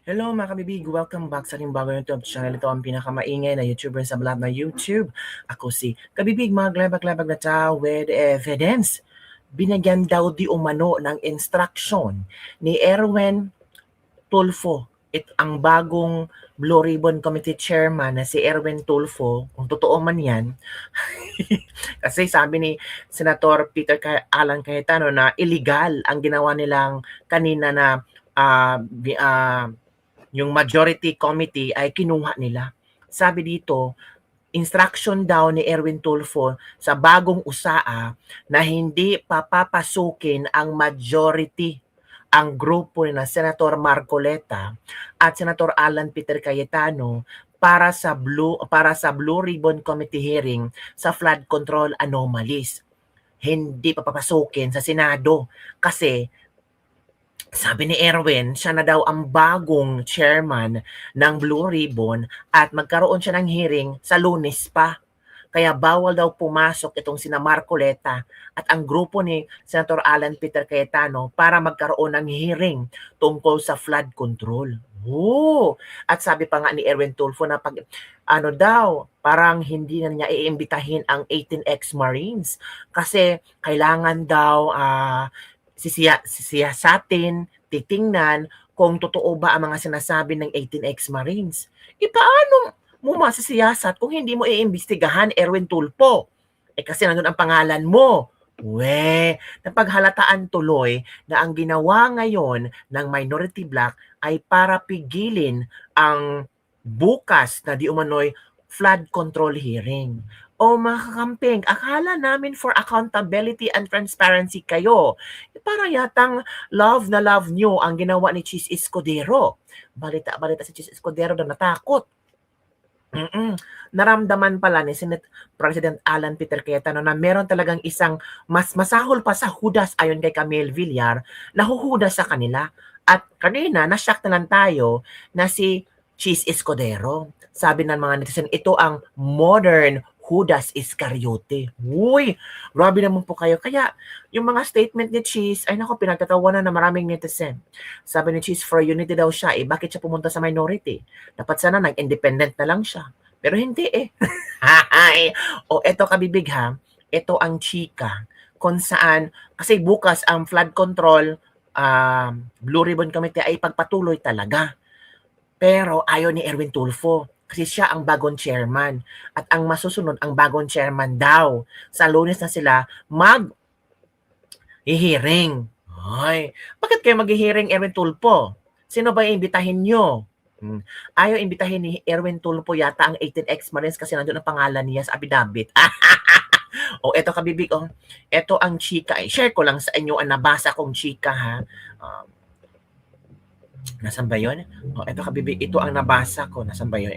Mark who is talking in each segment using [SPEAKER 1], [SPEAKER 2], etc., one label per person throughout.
[SPEAKER 1] Hello mga kabibig, welcome back sa ating bagong YouTube channel. Ito ang pinakamaingay na YouTuber sa balat na YouTube. Ako si Kabibig, maglabag-labag na tao with evidence. Binigyan daw di umano ng instruction ni Erwin Tulfo, ang bagong Blue Ribbon Committee Chairman na si Erwin Tulfo, kung totoo man yan, kasi sabi ni Senator Peter Alan Cayetano na illegal ang ginawa nilang kanina na ah, yung majority committee ay kinuha nila. Sabi dito, instruction daw ni Erwin Tulfo sa bagong USAA na hindi papapasukin ang majority ang grupo na Senator Marcoleta at Senator Alan Peter Cayetano para sa Blue Ribbon Committee hearing sa flood control anomalies. Hindi papapasukin sa Senado kasi sabi ni Erwin, siya na daw ang bagong chairman ng Blue Ribbon at magkaroon siya ng hearing sa Lunes pa. Kaya bawal daw pumasok itong sina Marcoleta at ang grupo ni Senator Alan Peter Cayetano para magkaroon ng hearing tungkol sa flood control. Oh! At sabi pa nga ni Erwin Tulfo na pag ano daw, parang hindi na niya iimbitahin ang 18 ex-Marines kasi kailangan daw sisiyasatin, titingnan kung totoo ba ang mga sinasabi ng 18 ex-Marines. Paano mo masisiyasat kung hindi mo iimbestigahan, Erwin Tulfo? Kasi nandun ang pangalan mo. Napaghalataan tuloy na ang ginawa ngayon ng minority bloc ay para pigilin ang bukas na di umano'y flood control hearing. O mga kakamping, akala namin for accountability and transparency kayo. Para yatang love na love nyo ang ginawa ni Chis Escudero. Balita-balita si Chis Escudero na natakot. Naramdaman pala ni Senate President Alan Peter Cayetano na meron talagang isang mas masahol pa sa hudas ayon kay Camille Villar na huhudas sa kanila. At kanina, na-shock na lang tayo na si Chis Escudero. Sabi ng mga netizen, ito ang modern Judas Iscariote. Uy, grabe naman po kayo. Kaya yung mga statement ni Cheese, ay nako, pinagtatawanan na maraming netizen. Sabi ni Cheese, for unity daw siya. Bakit siya pumunta sa minority? Dapat sana nag-independent na lang siya. Pero hindi eh. O eto kabibig ha, ito ang chika. Kung saan, kasi bukas ang flood control Blue Ribbon Committee ay pagpatuloy talaga. Pero ayaw ni Erwin Tulfo kasi siya ang bagong chairman. At ang masusunod, ang bagong chairman daw. Sa Lunes na sila mag-hearing. Ay, bakit kayo mag-hearing, Erwin Tulfo? Sino ba iimbitahin nyo? Ayaw imbitahin ni Erwin Tulfo yata ang 18 ex-Marines kasi nandun ang pangalan niya sa affidavit. O, eto kabibig, eto ang chika. Share ko lang sa inyo ang nabasa kong chika, ha. Nasaan ba yun? Eto kabibig, ito ang nabasa ko. Nasaan ba yun?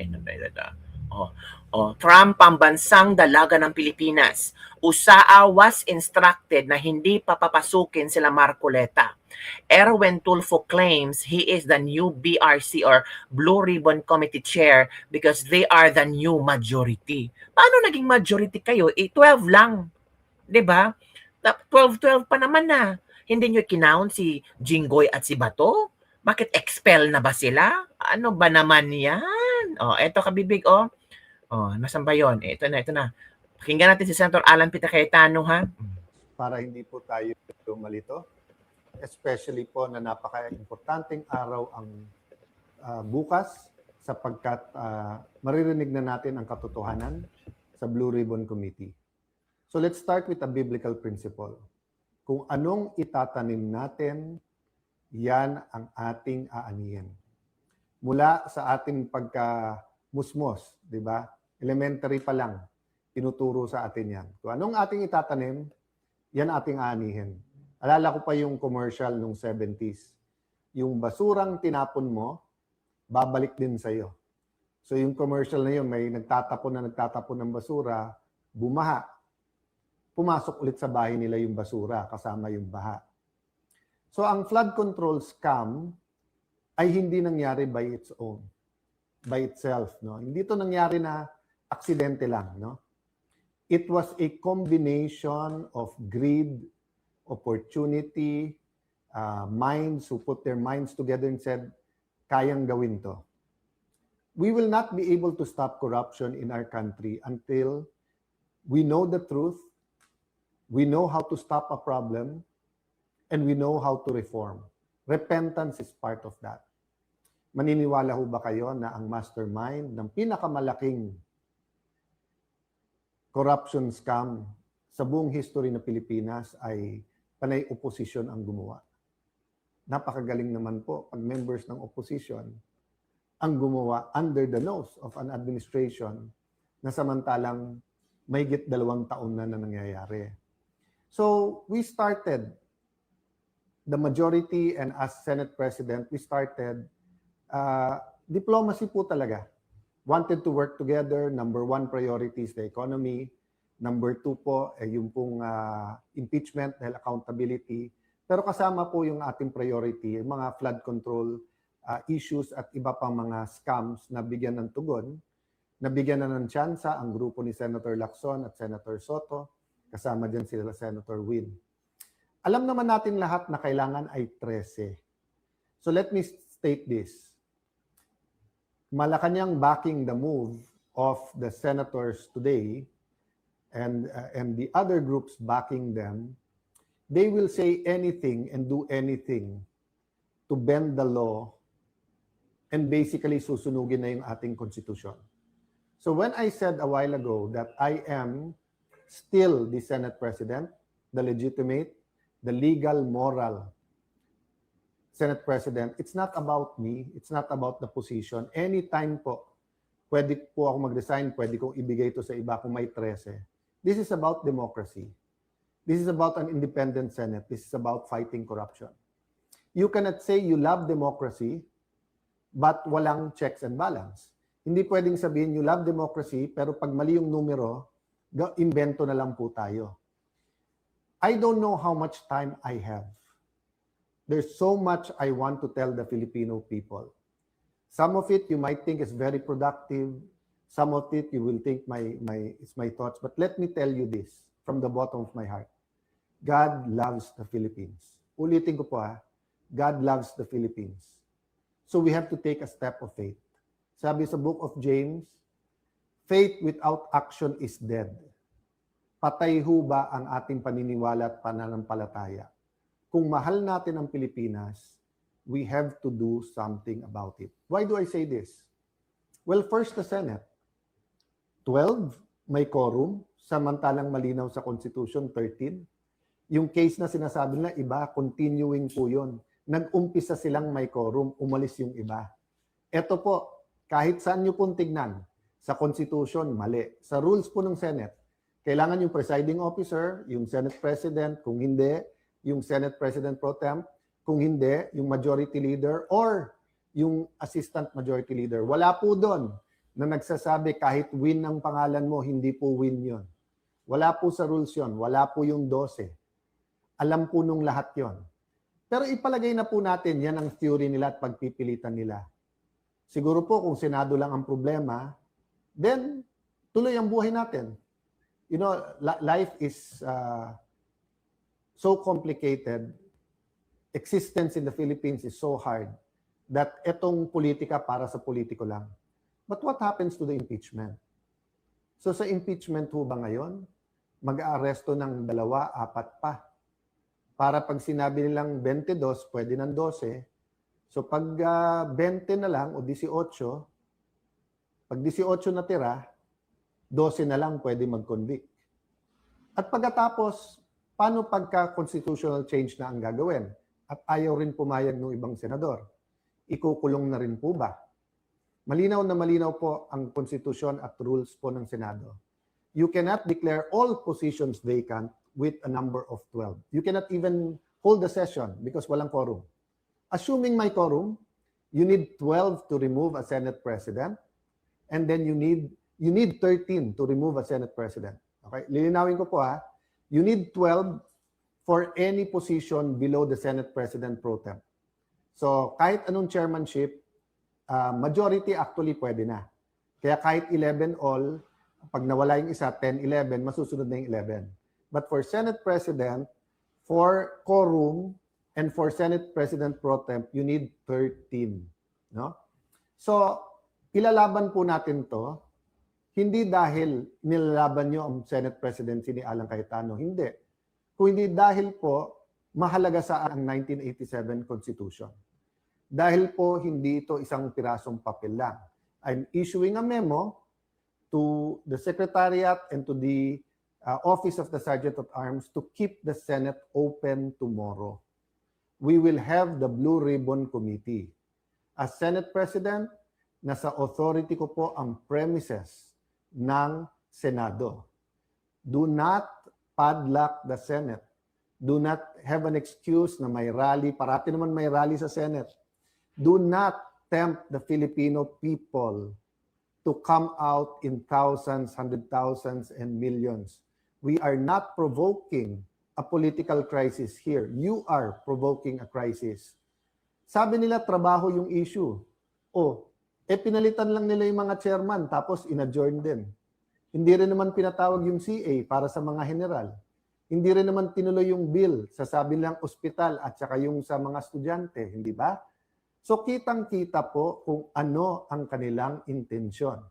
[SPEAKER 1] Trump, pambansang dalaga ng Pilipinas. USAA was instructed na hindi papapasukin sila Marcoleta. Erwin Tulfo claims he is the new BRC or Blue Ribbon Committee Chair because they are the new majority. Paano naging majority kayo? 12 lang. 'Di ba? 12-12 pa naman na. Hindi nyo kinount si Jinggoy at si Bato? Bakit expel na ba sila? Ano ba naman yan? Eto kabibig, nasan ba yun? Ito na. Pakinggan natin si Senator Alan Peter Cayetano, ha?
[SPEAKER 2] Para hindi po tayo malito, especially po na napaka-importanteng araw ang bukas sapagkat maririnig na natin ang katotohanan sa Blue Ribbon Committee. So let's start with a biblical principle. Kung anong itatanim natin, yan ang ating aanihin. Mula sa ating pagka-musmos, di ba? Elementary pa lang, tinuturo sa atin yan. Kung anong ating itatanim, yan ating aanihin. Alala ko pa yung commercial nung 70s. Yung basurang tinapon mo, babalik din sa'yo. So yung commercial na yun, may nagtatapon ng basura, bumaha. Pumasok ulit sa bahay nila yung basura kasama yung baha. So ang flood control scam ay hindi nangyari by its own, by itself, no? Hindi ito nangyari na aksidente lang, no? It was a combination of greed, opportunity, minds who put their minds together and said, kayang gawin to. We will not be able to stop corruption in our country until we know the truth, we know how to stop a problem, and we know how to reform. Repentance is part of that. Maniniwala ho ba kayo na ang mastermind ng pinakamalaking corruption scam sa buong history ng Pilipinas ay panay opposition ang gumawa? Napakagaling naman po pag members ng opposition ang gumawa under the nose of an administration na samantalang mahigit 2 taon na nangyayari. So we started, the majority and as Senate President, we started diplomacy po talaga. Wanted to work together. Number 1 priority is the economy. Number 2 po, yung pong impeachment dahil accountability. Pero kasama po yung ating priority, yung mga flood control issues at iba pang mga scams na bigyan ng tugon. Nabigyan na ng tsansa ang grupo ni Senator Lacson at Senator Soto. Kasama dyan sila Senator Win. Alam naman natin lahat na kailangan ay 13. So let me state this. Malacanang backing the move of the senators today and the other groups backing them, they will say anything and do anything to bend the law and basically susunugin na yung ating konstitusyon. So when I said a while ago that I am still the Senate President, the legitimate, the legal, moral Senate President, it's not about me, it's not about the position. Anytime po, pwede po ako mag-resign, pwede kong ibigay ito sa iba kung may 13. This is about democracy. This is about an independent Senate. This is about fighting corruption. You cannot say you love democracy, but walang checks and balance. Hindi pwedeng sabihin you love democracy, pero pag mali yung numero, invento na lang po tayo. I don't know how much time I have. There's so much I want to tell the Filipino people. Some of it you might think is very productive. Some of it you will think it's my thoughts. But let me tell you this from the bottom of my heart. God loves the Philippines. Ulitin ko po God loves the Philippines. So we have to take a step of faith. Sabi sa book of James, faith without action is dead. Patay ho ba ang ating paniniwala at pananampalataya? Kung mahal natin ang Pilipinas, we have to do something about it. Why do I say this? Well, first the Senate. 12, may quorum, samantalang malinaw sa Constitution, 13. Yung case na sinasabi na iba, continuing po yun. Nag-umpisa silang may quorum, umalis yung iba. Ito po, kahit saan nyo pong tignan, sa Constitution, mali. Sa rules po ng Senate, kailangan yung presiding officer, yung Senate President, kung hindi, yung Senate President Pro Tem, kung hindi, yung Majority Leader or yung Assistant Majority Leader. Wala po doon na nagsasabi kahit win ang pangalan mo, hindi po win yon. Wala po sa rules yon. Wala po yung 12. Alam po nung lahat yon. Pero ipalagay na po natin, yan ang theory nila at pagpipilitan nila. Siguro po kung Senado lang ang problema, then tuloy ang buhay natin. You know, life is so complicated. Existence in the Philippines is so hard that etong politika para sa politiko lang. But what happens to the impeachment? So sa impeachment ho ba ngayon, mag-aaresto ng 2, 4 pa? Para pag sinabi nilang 22, pwede ng 12. So pag 20 na lang o 18, pag 18 na tira, 12 na lang pwede mag-convict. At pagkatapos, paano pagka constitutional change na ang gagawin? At ayaw rin pumayag ng ibang senador. Ikukulong na rin po ba? Malinaw na malinaw po ang konstitusyon at rules po ng Senado. You cannot declare all positions vacant with a number of 12. You cannot even hold the session because walang quorum. Assuming may quorum, you need 12 to remove a Senate President and then you need 13 to remove a Senate President. Okay? Lilinawin ko po You need 12 for any position below the Senate President Pro Tem. So kahit anong chairmanship, majority actually pwede na. Kaya kahit 11 all, pag nawala yung isa, 10, 11, masusunod na yung 11. But for Senate President, for quorum, and for Senate President Pro Tem, you need 13. no? So, ilalaban po natin to, hindi dahil nilalaban nyo ang Senate presidency ni Alan Cayetano, hindi. Kundi dahil po mahalaga sa ang 1987 Constitution. Dahil po hindi ito isang pirasong papel lang. I'm issuing a memo to the Secretariat and to the Office of the Sergeant at Arms to keep the Senate open tomorrow. We will have the Blue Ribbon Committee. As Senate President, nasa authority ko po ang premises ng Senado. Do not padlock the Senate. Do not have an excuse na may rally. Parati naman may rally sa Senate. Do not tempt the Filipino people to come out in thousands, hundred thousands, and millions. We are not provoking a political crisis here. You are provoking a crisis. Sabi nila, trabaho yung issue. Pinalitan lang nila yung mga chairman, tapos in-adjourn din. Hindi rin naman pinatawag yung CA para sa mga general. Hindi rin naman tinuloy yung bill sa sabi lang ospital at saka yung sa mga estudyante, hindi ba? So kitang-kita po kung ano ang kanilang intensyon.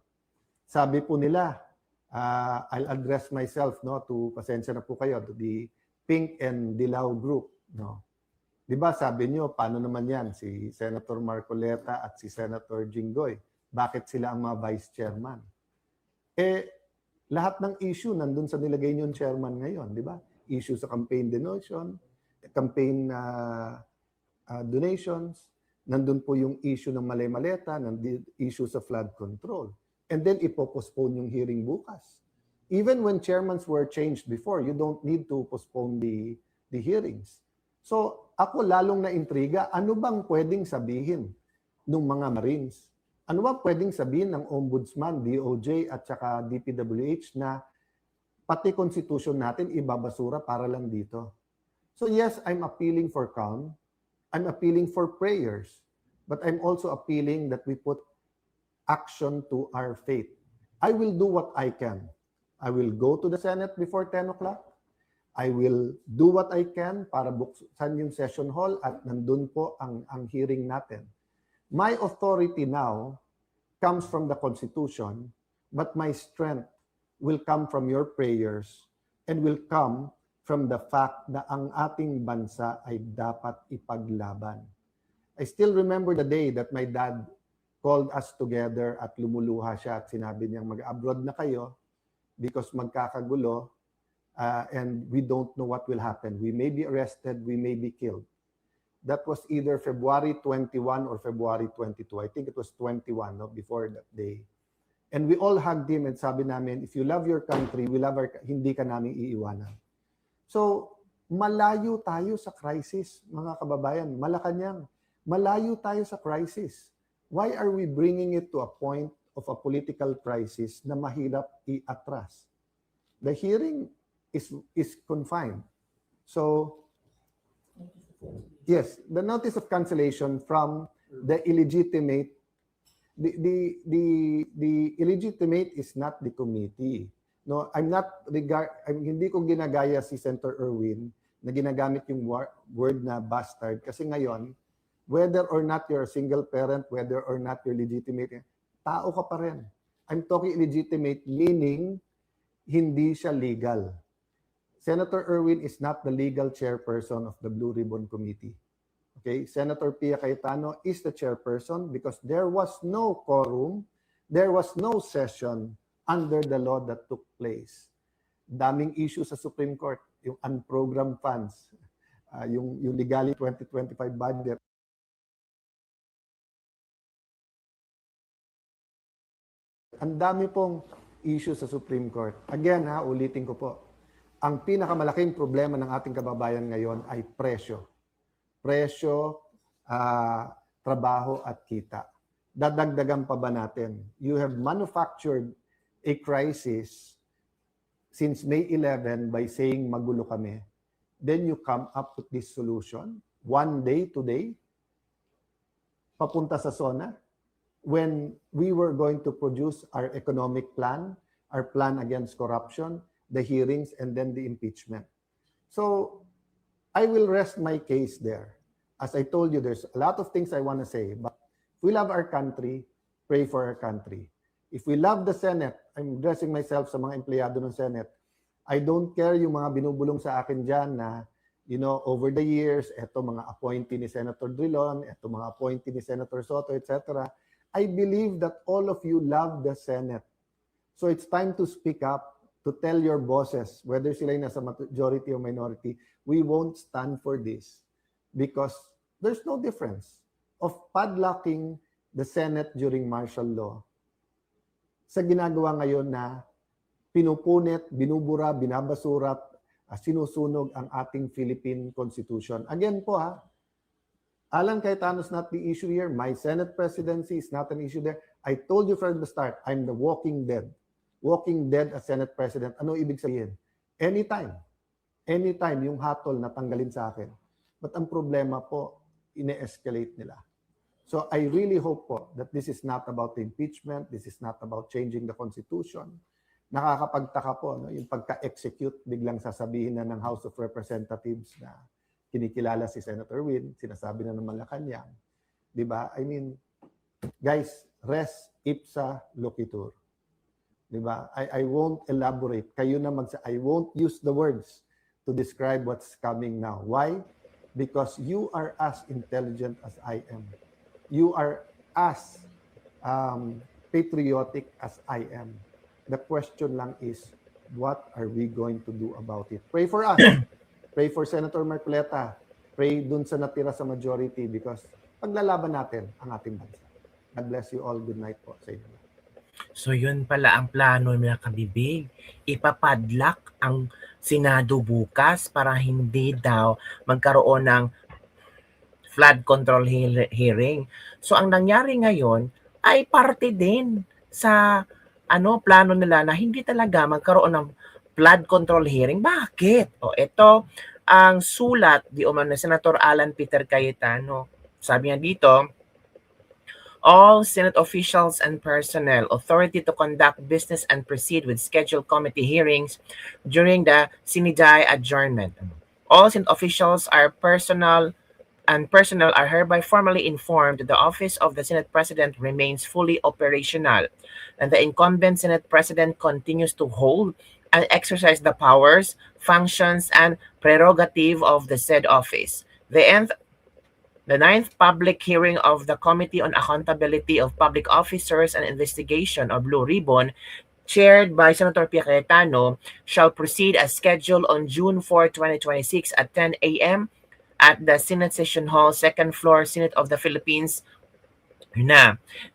[SPEAKER 2] Sabi po nila, I'll address myself to, pasensya na po kayo, to the Pink and Dilaw group. Di ba sabi nyo, paano naman yan? Si Senator Marcoleta at si Senator Jinggoy. Bakit sila ang mga vice chairman? Lahat ng issue nandun sa nilagay nyo chairman ngayon, di ba? Issue sa campaign donation, campaign donations, nandun po yung issue ng malay-maleta, nandun issue sa flood control. And then ipopostpone yung hearing bukas. Even when chairmans were changed before, you don't need to postpone the hearings. So ako lalong na-intriga, ano bang pwedeng sabihin ng mga Marines? Ano ba pwedeng sabihin ng Ombudsman, DOJ at saka DPWH na pati constitution natin ibabasura para lang dito? So yes, I'm appealing for calm. I'm appealing for prayers. But I'm also appealing that we put action to our faith. I will do what I can. I will go to the Senate before 10 o'clock. I will do what I can para buksan yung session hall at nandun po ang hearing natin. My authority now comes from the Constitution, but my strength will come from your prayers and will come from the fact na ang ating bansa ay dapat ipaglaban. I still remember the day that my dad called us together at lumuluha siya at sinabi niyang mag-abroad na kayo because magkakagulo and we don't know what will happen. We may be arrested, we may be killed. That was either February 21 or February 22. I think it was 21 before that day. And we all hugged him and sabi namin, if you love your country, we love hindi ka namin iiwanan. So, malayo tayo sa crisis, mga kababayan. Malacanang, malayo tayo sa crisis. Why are we bringing it to a point of a political crisis na mahirap i-atras? The hearing is confined. So, yes, the notice of cancellation from the illegitimate, the illegitimate is not the committee. No, hindi ko ginagaya si Senator Erwin na ginagamit yung word na bastard kasi ngayon, whether or not you're a single parent, whether or not you're legitimate, tao ka pa rin. I'm talking illegitimate, meaning hindi siya legal. Senator Erwin is not the legal chairperson of the Blue Ribbon Committee. Okay, Senator Pia Cayetano is the chairperson because there was no quorum, there was no session under the law that took place. Daming issue sa Supreme Court, yung unprogrammed funds, yung legally 2025 budget. Ang dami pong issue sa Supreme Court. Again, ulitin ko po. Ang pinakamalaking problema ng ating kababayan ngayon ay presyo. Presyo, trabaho at kita. Dadagdagan pa ba natin? You have manufactured a crisis since May 11 by saying magulo kami. Then you come up with this solution. One day today, papunta sa SONA, when we were going to produce our economic plan, our plan against corruption, the hearings, and then the impeachment. So I will rest my case there. As I told you, there's a lot of things I want to say, but if we love our country, pray for our country. If we love the Senate, I'm addressing myself sa mga empleyado ng Senate, I don't care yung mga binubulong sa akin dyan na, over the years, eto mga appointee ni Senator Drilon, eto mga appointee ni Senator Soto, etc. I believe that all of you love the Senate. So it's time to speak up, to tell your bosses, whether sila yung nasa majority or minority, we won't stand for this because there's no difference of padlocking the Senate during martial law sa ginagawa ngayon na pinupunit, binubura, binabasura, sinusunog ang ating Philippine Constitution. Again po Alan Cayetano's not the issue here. My Senate presidency is not an issue there. I told you from the start, I'm the walking dead. Walking dead as Senate President. Ano ibig sabihin? Anytime yung hatol na tanggalin sa akin. But ang problema po, ine-escalate nila. So I really hope po that this is not about the impeachment, this is not about changing the Constitution. Nakakapagtaka po, yung pagka-execute, biglang sasabihin na ng House of Representatives na kinikilala si Senator Win, sinasabi na ng Malacanang. Diba? I mean, guys, res ipsa loquitur. Diba? I won't elaborate. Kayo na I won't use the words to describe what's coming now. Why? Because you are as intelligent as I am. You are as patriotic as I am. The question lang is, what are we going to do about it? Pray for us. Pray for Senator Marcoleta. Pray dun sa natira sa majority because paglalaban natin ang ating bansa. God bless you all. Good night po sa inyo.
[SPEAKER 1] So yun pala ang plano nila kabibig. Ipapadlock ang Senado bukas para hindi daw magkaroon ng flood control hearing. So ang nangyari ngayon ay parte din sa plano nila na hindi talaga magkaroon ng flood control hearing. Bakit? O ito ang sulat di umano ni Senator Alan Peter Cayetano. Sabi niya dito, all Senate officials and personnel authority to conduct business and proceed with scheduled committee hearings during the sine-die adjournment. All Senate officials are personnel are hereby formally informed that the office of the Senate President remains fully operational and the incumbent Senate President continues to hold and exercise the powers, functions, and prerogative of the said office. The ninth public hearing of the Committee on Accountability of Public Officers and Investigation of Blue Ribbon, chaired by Senator Pia Cayetano, shall proceed as scheduled on June 4, 2026 at 10 a.m. at the Senate Session Hall, 2nd floor, Senate of the Philippines.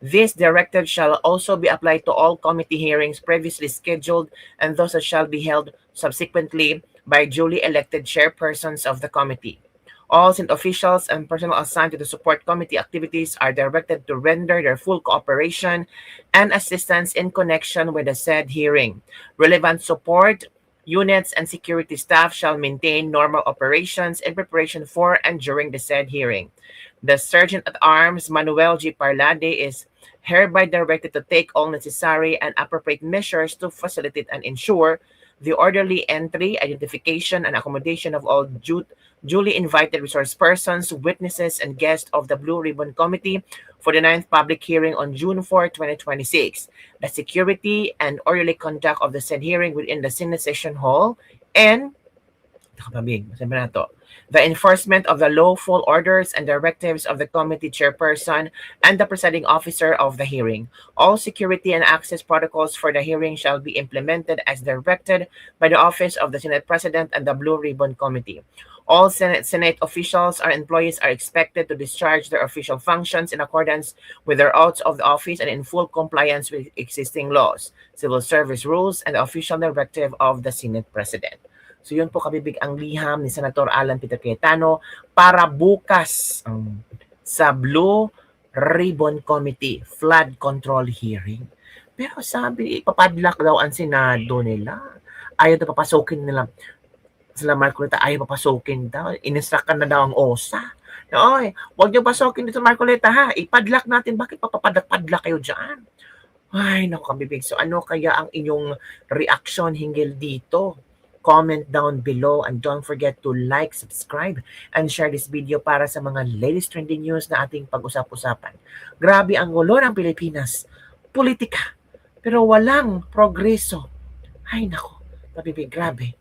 [SPEAKER 1] This directive shall also be applied to all committee hearings previously scheduled and those that shall be held subsequently by duly elected chairpersons of the committee. All Senate officials and personnel assigned to the support committee activities are directed to render their full cooperation and assistance in connection with the said hearing. Relevant support units and security staff shall maintain normal operations in preparation for and during the said hearing. The Sergeant-at-Arms Manuel G. Parlade is hereby directed to take all necessary and appropriate measures to facilitate and ensure the orderly entry, identification, and accommodation of all duly invited resource persons, witnesses, and guests of the Blue Ribbon Committee for the 9th public hearing on June 4, 2026. The security and orderly conduct of the said hearing within the Senate Session Hall and the enforcement of the lawful orders and directives of the committee chairperson and the presiding officer of the hearing. All security and access protocols for the hearing shall be implemented as directed by the Office of the Senate President and the Blue Ribbon Committee. All Senate officials or employees are expected to discharge their official functions in accordance with their oaths of the office and in full compliance with existing laws, civil service rules, and the official directive of the Senate President. So yun po kabibig ang liham ni Senator Alan Peter Cayetano para bukas sa Blue Ribbon Committee flood control hearing. Pero sabi, ipapadlock daw ang Senado nila. Ayaw na papasokin nila. Sila Marcoleta, ayaw papasokin daw. Ininstruct na daw ang OSA. Oy, huwag niyo pasokin dito Marcoleta ha. Ipadlock natin. Bakit papapadlock kayo dyan? Ay, naku kabibig. So ano kaya ang inyong reaction hinggil dito? comment down below, and don't forget to like, subscribe, and share this video para sa mga latest trending news na ating pag-usap-usapan. Grabe ang gulo ng Pilipinas. Politika. Pero walang progreso. Ay nako, grabe.